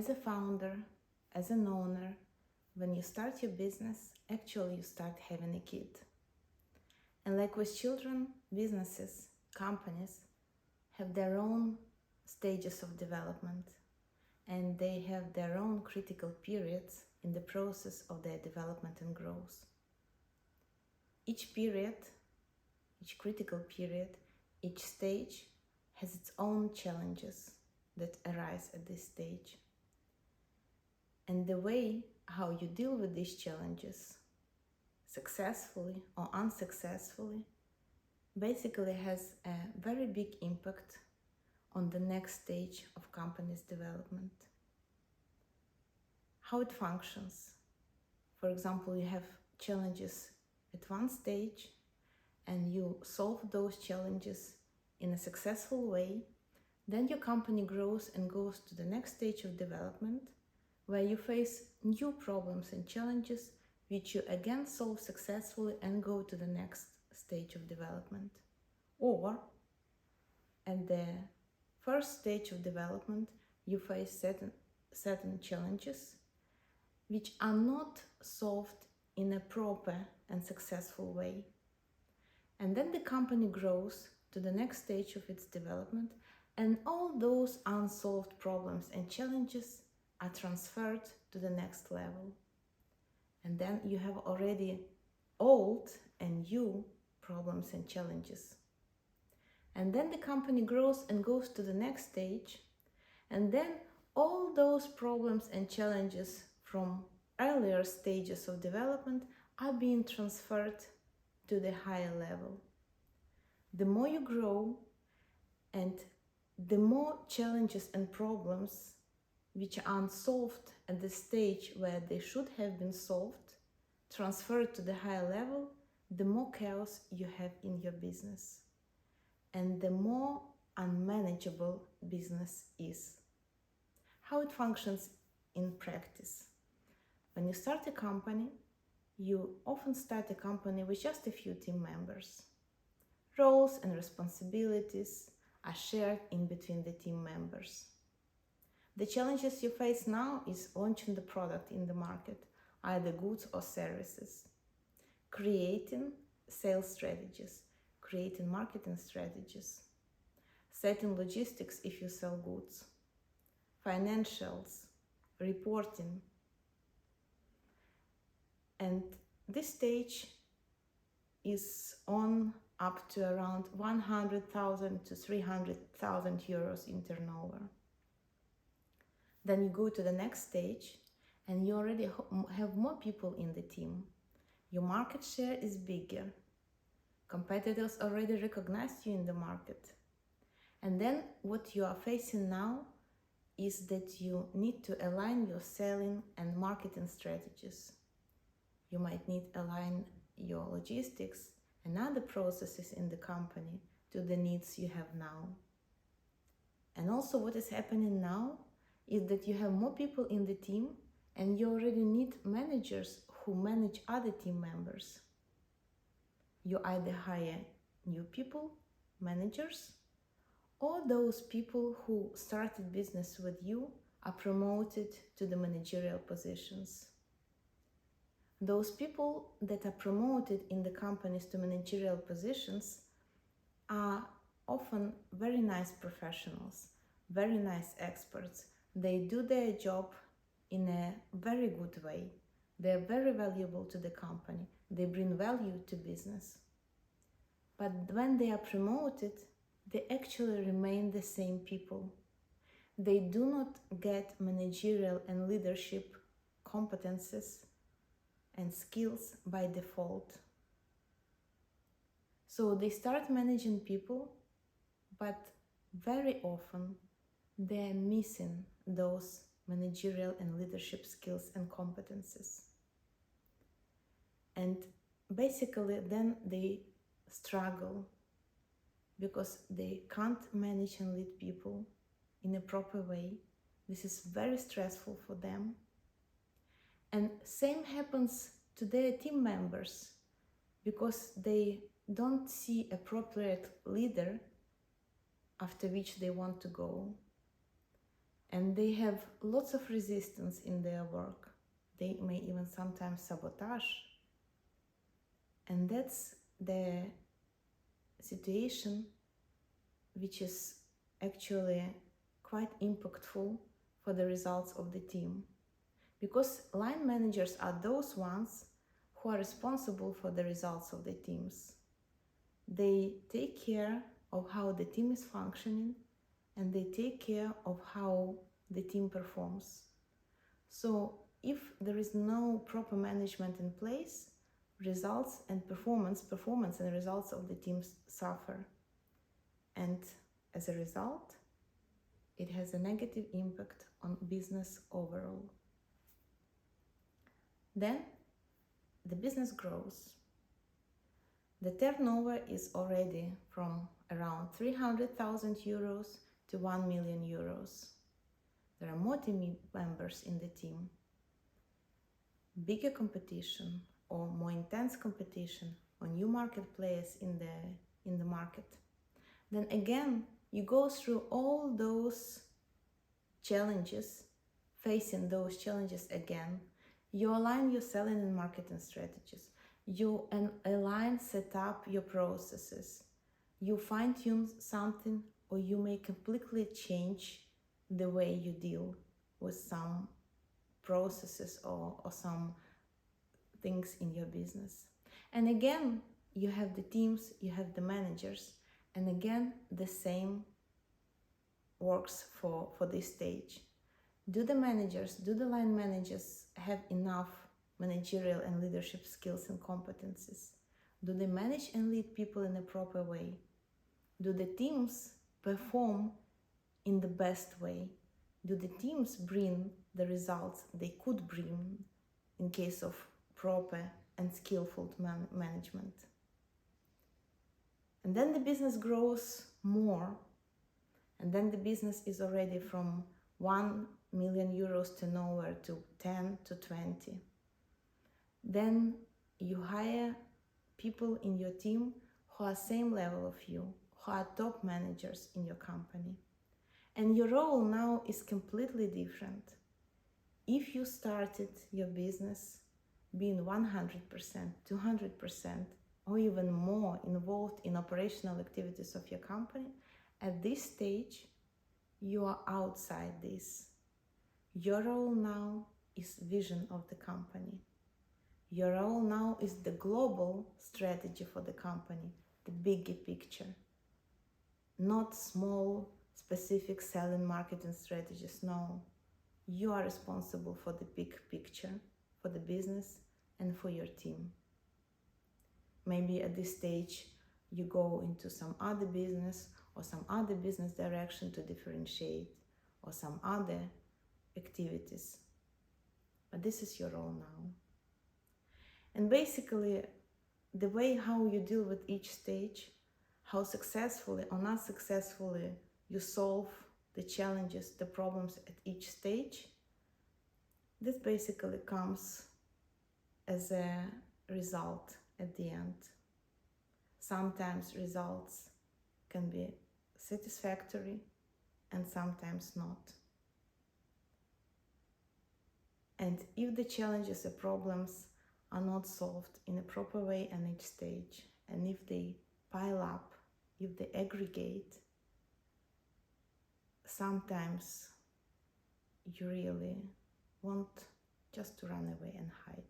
as a founder, as an owner, when you start your business, actually you start having a kid. And like with children, businesses, companies have their own stages of development, and they have their own critical periods in the process of their development and growth. Each period, each critical period, each stage has its own challenges that arise at this stage. And the way how you deal with these challenges, successfully or unsuccessfully, basically has a very big impact on the next stage of company's development. How it functions. For example, you have challenges at one stage and you solve those challenges in a successful way, then your company grows and goes to the next stage of development, where you face new problems and challenges which you again solve successfully and go to the next stage of development. Or at the first stage of development, you face certain challenges which are not solved in a proper and successful way. And then the company grows to the next stage of its development, and all those unsolved problems and challenges are transferred to the next level. And then you have already old and new problems and challenges. And then the company grows and goes to the next stage, and then all those problems and challenges from earlier stages of development are being transferred to the higher level. The more you grow, and the more challenges and problems which are unsolved at the stage where they should have been solved, transferred to the higher level, the more chaos you have in your business. And the more unmanageable business is. How it functions in practice. When you start a company, you often start a company with just a few team members. Roles and responsibilities are shared in between the team members. The challenges you face now is launching the product in the market, either goods or services, creating sales strategies, creating marketing strategies, setting logistics if you sell goods, financials, reporting. And this stage is on up to around 100,000 to 300,000 euros in turnover. Then you go to the next stage and you already have more people in the team. Your market share is bigger. Competitors already recognize you in the market. And then what you are facing now is that you need to align your selling and marketing strategies. You might need to align your logistics and other processes in the company to the needs you have now. And also what is happening now is that you have more people in the team and you already need managers who manage other team members. You either hire new people, managers, or those people who started business with you are promoted to the managerial positions. Those people that are promoted in the companies to managerial positions are often very nice professionals, very nice experts. They do their job in a very good way. They are very valuable to the company. They bring value to business. But when they are promoted, they actually remain the same people. They do not get managerial and leadership competences and skills by default. So they start managing people, but very often they are missing those managerial and leadership skills and competences. And basically then they struggle because they can't manage and lead people in a proper way. This is very stressful for them. And same happens to their team members because they don't see an appropriate leader after which they want to go. and they have lots of resistance in their work. They may even sometimes sabotage, and that's the situation which is actually quite impactful for the results of the team. Because line managers are those ones who are responsible for the results of the teams. They take care of how the team is functioning, and they take care of how the team performs. So if there is no proper management in place, results and performance and results of the teams suffer. And as a result, it has a negative impact on business overall. Then the business grows. The turnover is already from around 300,000 euros to 1 million euros. There are more team members in the team. Bigger competition or more intense competition or new market players in the market. Then again, you go through all those challenges, facing those challenges again. You align your selling and marketing strategies. You align, set up your processes. You fine-tune something, or you may completely change the way you deal with some processes or some things in your business. And again, you have the teams, you have the managers, and again, the same works for this stage. Do the line managers have enough managerial and leadership skills and competencies? Do they manage and lead people in a proper way? Do the teams perform in the best way? Do the teams bring the results they could bring in case of proper and skillful management? And then the business grows more, and then the business is already from 1 million euros turnover to 10 to 20. Then you hire people in your team who are same level of you, who are top managers in your company. And your role now is completely different. If you started your business being 100%, 200%, or even more involved in operational activities of your company, at this stage, you are outside this. Your role now is vision of the company. Your role now is the global strategy for the company, the bigger picture. Not small, specific selling marketing strategies, no. You are responsible for the big picture, for the business and for your team. Maybe at this stage you go into some other business or some other business direction to differentiate, or some other activities. But this is your role now. And basically, the way how you deal with each stage, how successfully or not successfully you solve the challenges, the problems at each stage, this basically comes as a result at the end. Sometimes results can be satisfactory and sometimes not. And if the challenges or problems are not solved in a proper way at each stage, and if they pile up, if they aggregate, sometimes you really want just to run away and hide.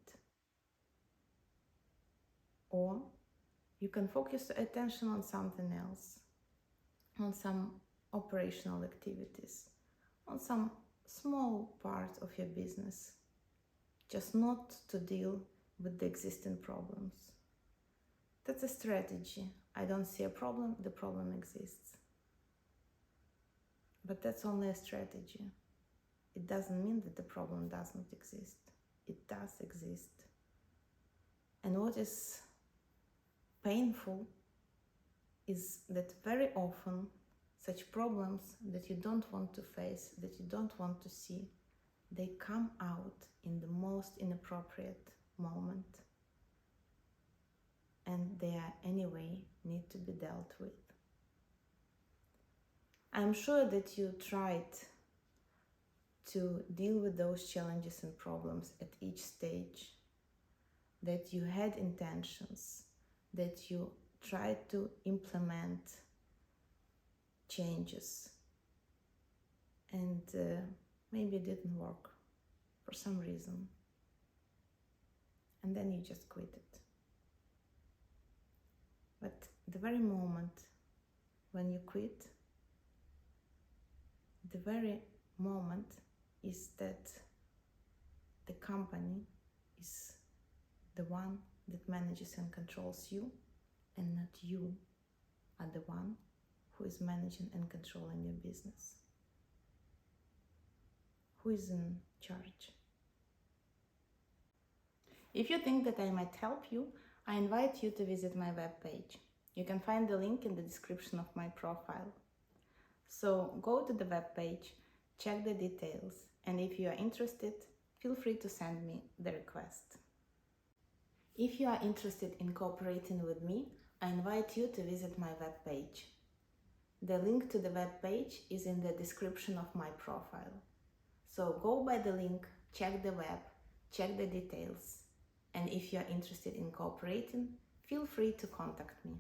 Or you can focus your attention on something else, on some operational activities, on some small part of your business, just not to deal with the existing problems. That's a strategy. I don't see a problem, the problem exists. But that's only a strategy. It doesn't mean that the problem doesn't exist. It does exist. And what is painful is that very often such problems that you don't want to face, that you don't want to see, they come out in the most inappropriate moment. And they are anyway need to be dealt with. I'm sure that you tried to deal with those challenges and problems at each stage, that you had intentions, that you tried to implement changes, and maybe it didn't work for some reason, and then you just quit it. But the very moment when you quit, the very moment is that the company is the one that manages and controls you, and not you are the one who is managing and controlling your business. Who is in charge? If you think that I might help you, I invite you to visit my webpage. You can find the link in the description of my profile. So go to the webpage, check the details, and if you are interested, feel free to send me the request. If you are interested in cooperating with me, I invite you to visit my webpage. The link to the webpage is in the description of my profile. So go by the link, check the web, check the details, and if you are interested in cooperating, feel free to contact me.